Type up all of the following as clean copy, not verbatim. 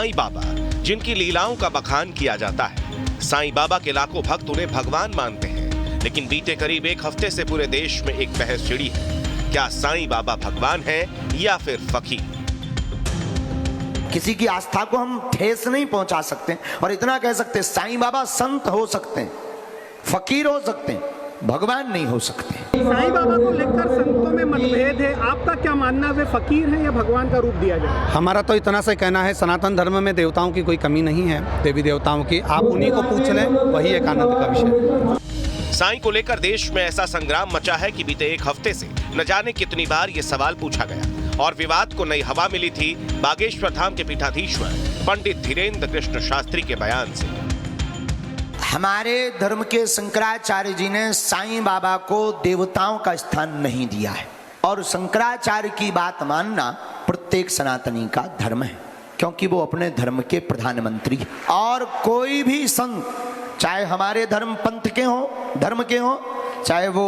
साईं बाबा, जिनकी लीलाओं का बखान किया जाता है। साईं बाबा के लाखों भक्त उन्हें भगवान मानते हैं, लेकिन बीते करीब एक हफ्ते से पूरे देश में एक बहस छिड़ी है। क्या साईं बाबा भगवान है या फिर फकीर? किसी की आस्था को हम ठेस नहीं पहुंचा सकते और इतना कह सकते हैं साईं बाबा संत हो सकते हैं, फकीर हो सकते हैं, भगवान नहीं हो सकते। साईं बाबा को लेकर संतों में मतभेद है, आपका क्या मानना है, वे फकीर हैं या भगवान का रूप दिया जाए? हमारा तो इतना से कहना है, सनातन धर्म में देवताओं की कोई कमी नहीं है, देवी देवताओं की। आप उन्हीं को पूछ लें, वही एक आनंद का विषय। साईं को लेकर देश में ऐसा संग्राम मचा है कि बीते एक हफ्ते से न जाने कितनी बार ये सवाल पूछा गया और विवाद को नई हवा मिली थी बागेश्वर धाम के पीठाधीश्वर पंडित धीरेन्द्र कृष्ण शास्त्री के बयान से। हमारे धर्म के शंकराचार्य जी ने साईं बाबा को देवताओं का स्थान नहीं दिया है और शंकराचार्य की बात मानना प्रत्येक सनातनी का धर्म है, क्योंकि वो अपने धर्म के प्रधानमंत्री हैं। और कोई भी संत, चाहे हमारे धर्म पंथ के हों, धर्म के हों, चाहे वो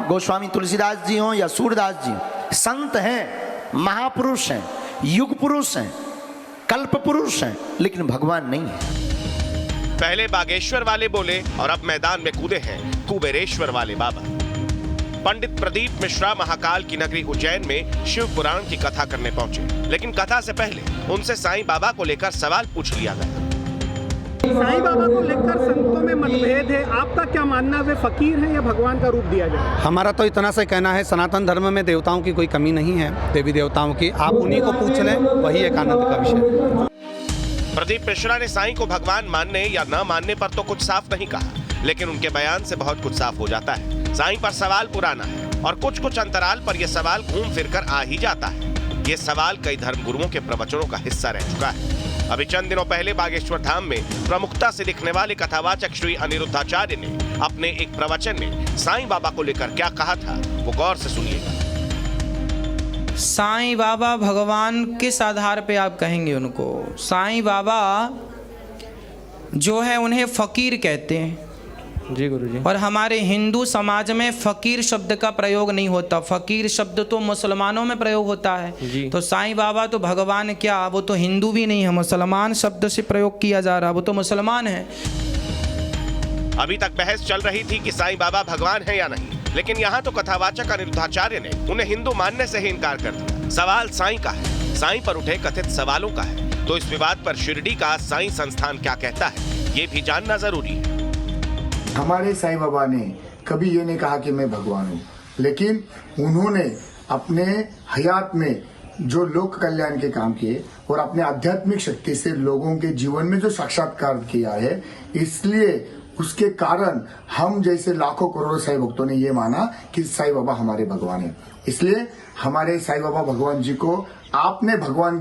गोस्वामी तुलसीदास जी हों या सूरदास जी, संत हैं, महापुरुष हैं, युग पुरुष हैं, कल्प पुरुष हैं, लेकिन भगवान नहीं है। पहले बागेश्वर वाले बोले और अब मैदान में कूदे हैं कुबेरेश्वर वाले बाबा। पंडित प्रदीप मिश्रा महाकाल की नगरी उज्जैन में शिव पुराण की कथा करने पहुंचे, लेकिन कथा से पहले उनसे साईं बाबा को लेकर सवाल पूछ लिया गया। साईं बाबा को लेकर संतों में मतभेद है, आपका क्या मानना है, वे फकीर हैं या भगवान का रूप दिया जाए? हमारा तो इतना से कहना है, सनातन धर्म में देवताओं की कोई कमी नहीं है, देवी देवताओं की। आप उन्हीं को पूछ लें, वही एक आनंद का विषय। प्रदीप मिश्रा ने साईं को भगवान मानने या न मानने पर तो कुछ साफ नहीं कहा, लेकिन उनके बयान से बहुत कुछ साफ हो जाता है। साईं पर सवाल पुराना है और कुछ अंतराल पर यह सवाल घूम फिर कर आ ही जाता है। ये सवाल कई धर्मगुरुओं के प्रवचनों का हिस्सा रह चुका है। अभी चंद दिनों पहले बागेश्वर धाम में प्रमुखता से लिखने वाले कथावाचक श्री अनिरुद्धाचार्य ने अपने एक प्रवचन में साईं बाबा को लेकर क्या कहा था, वो गौर से सुनिएगा। साईं बाबा भगवान किस आधार पे आप कहेंगे उनको? साईं बाबा जो है उन्हें फकीर कहते हैं जी गुरुजी। और हमारे हिंदू समाज में फकीर शब्द का प्रयोग नहीं होता। फकीर शब्द तो मुसलमानों में प्रयोग होता है। तो साईं बाबा तो भगवान क्या, वो तो हिंदू भी नहीं है, मुसलमान शब्द से प्रयोग किया जा रहा, वो तो मुसलमान है। अभी तक बहस चल रही थी कि साईं बाबा भगवान है या नहीं, लेकिन यहाँ तो कथावाचक अनिरुद्धाचार्य ने उन्हें हिंदू मानने से ही इनकार कर दिया। सवाल साईं का है, साईं पर उठे कथित सवालों का है, तो इस विवाद पर शिरडी का साईं संस्थान क्या कहता है, ये भी जानना जरूरी है। हमारे साईं बाबा ने कभी ये नहीं कहा कि मैं भगवान हूँ, लेकिन उन्होंने अपने हयात में जो लोक कल्याण के काम किए और अपने आध्यात्मिक शक्ति से लोगों के जीवन में जो साक्षात्कार किया है, इसलिए उसके कारण हम जैसे लाखों करोड़ों साईं भक्तों ने ये माना कि साईं बाबा हमारे भगवान हैं। इसलिए हमारे साईं बाबा भगवान जी को आपने भगवान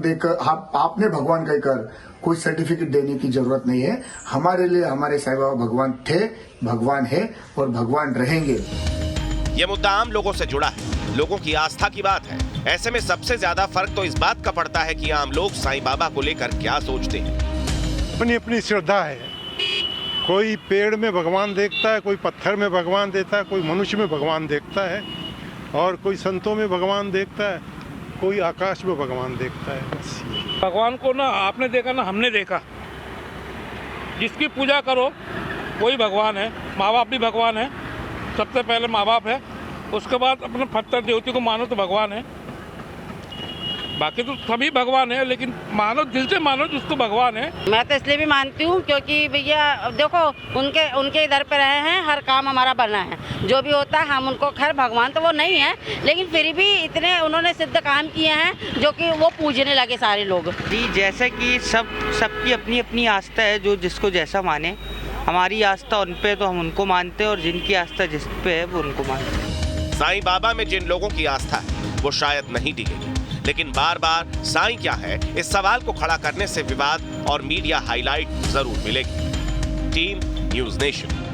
कहकर कोई सर्टिफिकेट देने की जरूरत नहीं है। हमारे लिए हमारे साईं बाबा भगवान थे, भगवान है और भगवान रहेंगे। ये मुद्दा आम लोगों से जुड़ा है, लोगों की आस्था की बात है। ऐसे में सबसे ज्यादा फर्क तो इस बात का पड़ता है कि आम लोग साईं बाबा को लेकर क्या सोचते हैं। अपनी अपनी श्रद्धा है। कोई पेड़ में भगवान देखता है, कोई पत्थर में भगवान देखता है, कोई मनुष्य में भगवान देखता है और कोई संतों में भगवान देखता है, कोई आकाश में भगवान देखता है। बस भगवान को ना आपने देखा ना हमने देखा। जिसकी पूजा करो वही भगवान है। माँ बाप भी भगवान है, सबसे पहले माँ बाप है, उसके बाद अपने पत्थर देवती को मानो तो भगवान है। बाकी तो सभी भगवान है, लेकिन मानो, दिल से मानो जिसको भगवान है। मैं तो इसलिए भी मानती हूँ क्योंकि भैया देखो उनके इधर पे रहे हैं, हर काम हमारा बना है, जो भी होता है हम उनको, खैर भगवान तो वो नहीं है, लेकिन फिर भी इतने उन्होंने सिद्ध काम किए हैं जो कि वो पूजने लगे सारे लोग। जी, जैसे कि सबकी अपनी अपनी आस्था है, जो जिसको जैसा माने। हमारी आस्था उन पे तो हम उनको मानते हैं और जिनकी आस्था जिस पे है वो उनको मानते हैं। साईं बाबा में जिन लोगों की आस्था है वो शायद नहीं टिकेगी, लेकिन बार बार साईं क्या है इस सवाल को खड़ा करने से विवाद और मीडिया हाईलाइट जरूर मिलेगी। Team news nation.